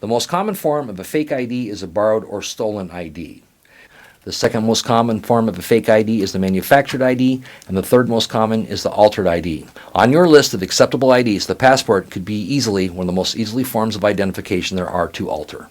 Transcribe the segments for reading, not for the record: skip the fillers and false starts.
The most common form of a fake ID is a borrowed or stolen ID. The second most common form of a fake ID is the manufactured ID, and the third most common is the altered ID. On your list of acceptable IDs, the passport could be easily one of the most easily forms of identification there are to alter.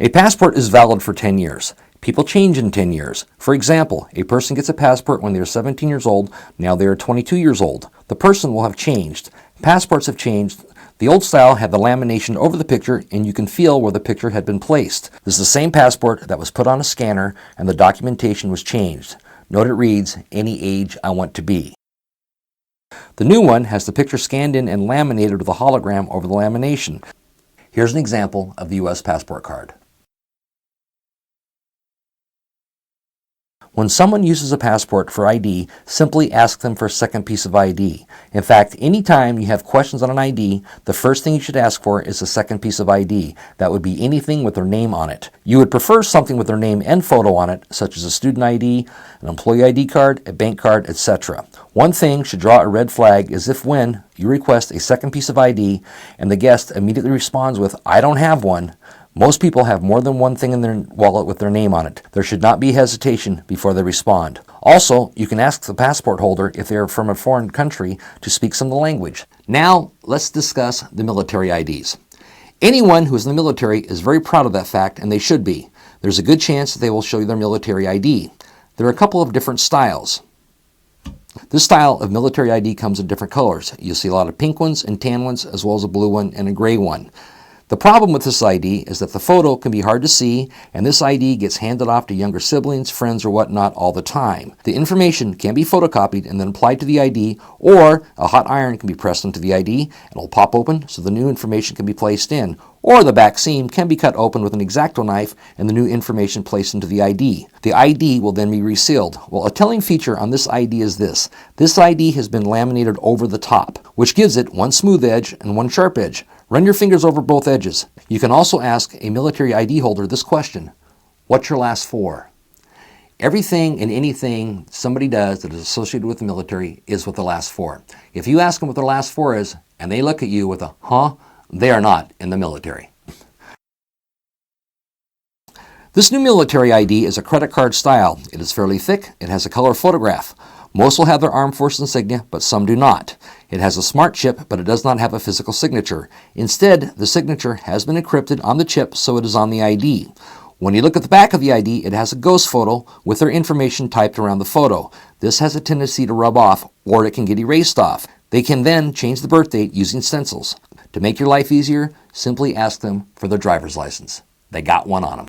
A passport is valid for 10 years. People change in 10 years. For example, a person gets a passport when they are 17 years old, now they are 22 years old. The person will have changed. Passports have changed. The old style had the lamination over the picture, and you can feel where the picture had been placed. This is the same passport that was put on a scanner, and the documentation was changed. Note it reads, "Any age I want to be." The new one has the picture scanned in and laminated with a hologram over the lamination. Here's an example of the U.S. passport card. When someone uses a passport for ID, simply ask them for a second piece of ID. In fact, anytime you have questions on an ID, the first thing you should ask for is a second piece of ID. That would be anything with their name on it. You would prefer something with their name and photo on it, such as a student ID, an employee ID card, a bank card, etc. One thing should draw a red flag is if when you request a second piece of ID and the guest immediately responds with, "I don't have one." Most people have more than one thing in their wallet with their name on it. There should not be hesitation before they respond. Also, you can ask the passport holder if they are from a foreign country to speak some of the language. Now, let's discuss the military IDs. Anyone who is in the military is very proud of that fact, and they should be. There's a good chance that they will show you their military ID. There are a couple of different styles. This style of military ID comes in different colors. You'll see a lot of pink ones and tan ones, as well as a blue one and a gray one. The problem with this ID is that the photo can be hard to see, and this ID gets handed off to younger siblings, friends, or whatnot all the time. The information can be photocopied and then applied to the ID, or a hot iron can be pressed into the ID and it'll pop open so the new information can be placed in. Or the back seam can be cut open with an X-Acto knife and the new information placed into the ID. The ID will then be resealed. Well, a telling feature on this ID is this. This ID has been laminated over the top, which gives it one smooth edge and one sharp edge. Run your fingers over both edges. You can also ask a military ID holder this question: what's your last four? Everything and anything somebody does that is associated with the military is with the last four. If you ask them what their last four is and they look at you with a huh, they are not in the military. This new military ID is a credit card style. It is fairly thick. It has a color photograph. Most will have their armed force insignia, but some do not. It has a smart chip, but it does not have a physical signature. Instead, the signature has been encrypted on the chip, so it is on the ID. When you look at the back of the ID, it has a ghost photo with their information typed around the photo. This has a tendency to rub off, or it can get erased off. They can then change the birth date using stencils. To make your life easier, simply ask them for their driver's license. They got one on them.